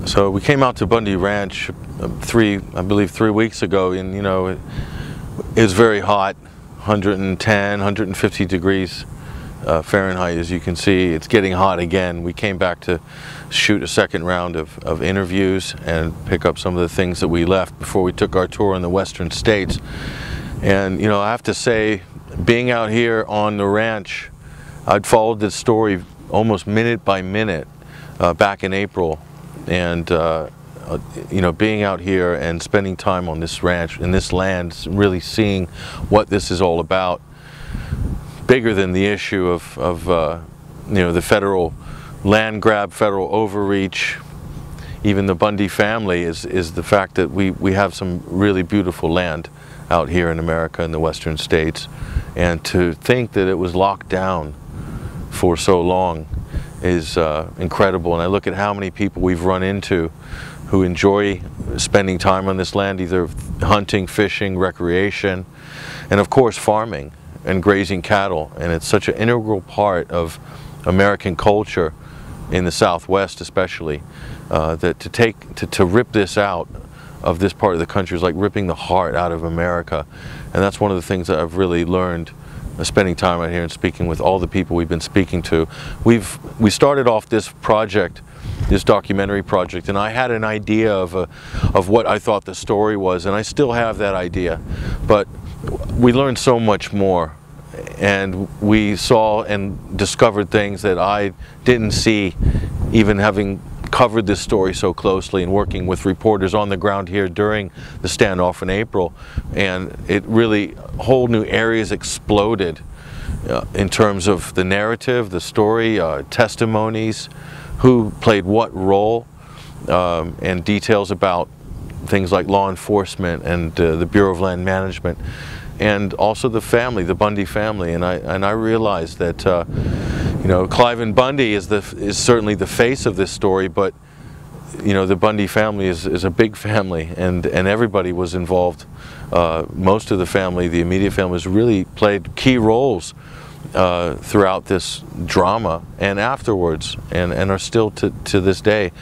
So we came out to Bundy Ranch I believe 3 weeks ago, and it was very hot, 110, 150 degrees Fahrenheit. As you can see, it's getting hot again. We came back to shoot a second round of interviews and pick up some of the things that we left before we took our tour in the western states. And I have to say, being out here on the ranch, I'd followed this story almost minute by minute back in April. And being out here and spending time on this ranch, in this land, really seeing what this is all about, bigger than the issue of the federal land grab, federal overreach, even the Bundy family, is the fact that we have some really beautiful land out here in America, in the western states. And to think that it was locked down for so long is incredible. And I look at how many people we've run into who enjoy spending time on this land, either hunting, fishing, recreation, and of course farming and grazing cattle. And it's such an integral part of American culture in the Southwest especially, that to rip this out of this part of the country is like ripping the heart out of America. And that's one of the things that I've really learned spending time out here and speaking with all the people we've been speaking to. We started off this project, this documentary project, and I had an idea of what I thought the story was, and I still have that idea. But we learned so much more, and we saw and discovered things that I didn't see, even having covered this story so closely and working with reporters on the ground here during the standoff in April. And it really, whole new areas exploded in terms of the narrative, the story, testimonies, who played what role, and details about things like law enforcement and the Bureau of Land Management, and also the family, the Bundy family. And I realized that Cliven Bundy is certainly the face of this story, but the Bundy family is a big family, and everybody was involved. Most of the family, the immediate family, has really played key roles throughout this drama and afterwards, and are still to this day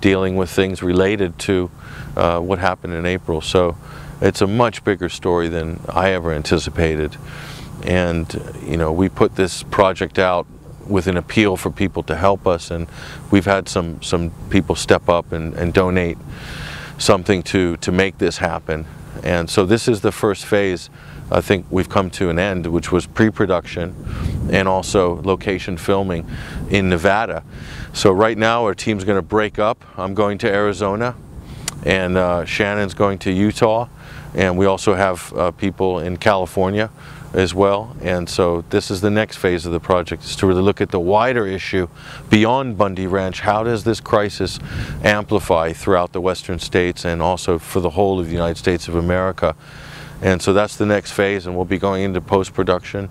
dealing with things related to what happened in April. So it's a much bigger story than I ever anticipated. And we put this project out with an appeal for people to help us, and we've had some people step up and donate something to make this happen. And so this is the first phase. I think we've come to an end, which was pre-production and also location filming in Nevada. So right now our team's going to break up. I'm going to Arizona, and Shannon's going to Utah, and we also have people in California as well. And so this is the next phase of the project, is to really look at the wider issue beyond Bundy Ranch. How does this crisis amplify throughout the western states and also for the whole of the United States of America? And so that's the next phase, and we'll be going into post-production.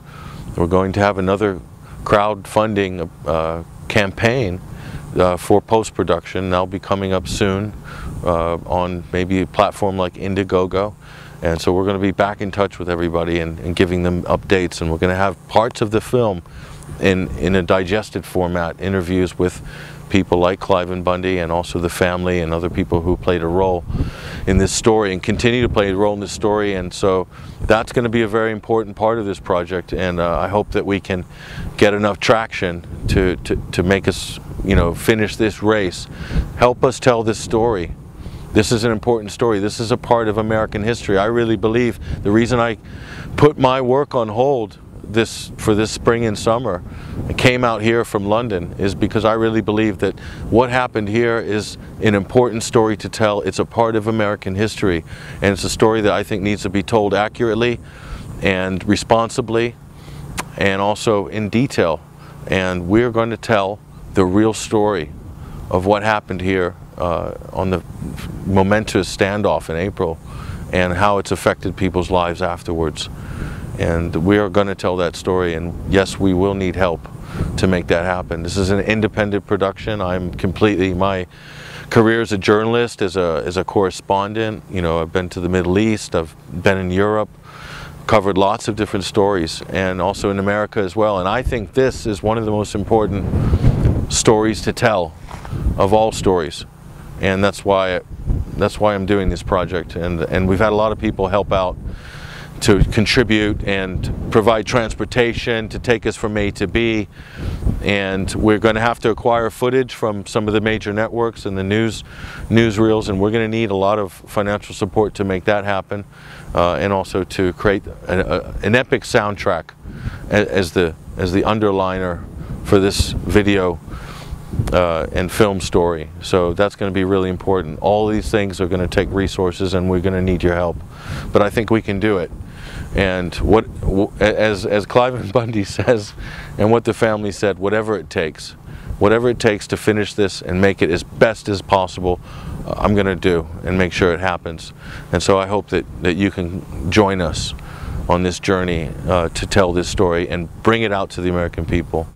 We're going to have another crowdfunding campaign for post-production. That'll be coming up soon on maybe a platform like Indiegogo. And so we're going to be back in touch with everybody and giving them updates, and we're going to have parts of the film in a digested format, interviews with people like Cliven Bundy and also the family and other people who played a role in this story and continue to play a role in this story. And so that's going to be a very important part of this project, and I hope that we can get enough traction to make us finish this race, help us tell this story. This is an important story. This is a part of American history. I really believe the reason I put my work on hold for this spring and summer and came out here from London is because I really believe that what happened here is an important story to tell. It's a part of American history, and it's a story that I think needs to be told accurately and responsibly and also in detail. And we're going to tell the real story of what happened here on the momentous standoff in April and how it's affected people's lives afterwards. And we are going to tell that story, and yes, we will need help to make that happen. This is an independent production. My career as a journalist, as a correspondent, I've been to the Middle East, I've been in Europe, covered lots of different stories, and also in America as well. And I think this is one of the most important stories to tell of all stories, and that's why I'm doing this project. And we've had a lot of people help out to contribute and provide transportation to take us from A to B, and we're going to have to acquire footage from some of the major networks and the newsreels, and we're going to need a lot of financial support to make that happen, and also to create an epic soundtrack as the underliner for this video and film story. So that's going to be really important. All these things are going to take resources, and we're going to need your help, but I think we can do it. And as Clive Bundy says, and what the family said, whatever it takes to finish this and make it as best as possible, I'm going to do and make sure it happens. And so I hope that you can join us on this journey to tell this story and bring it out to the American people.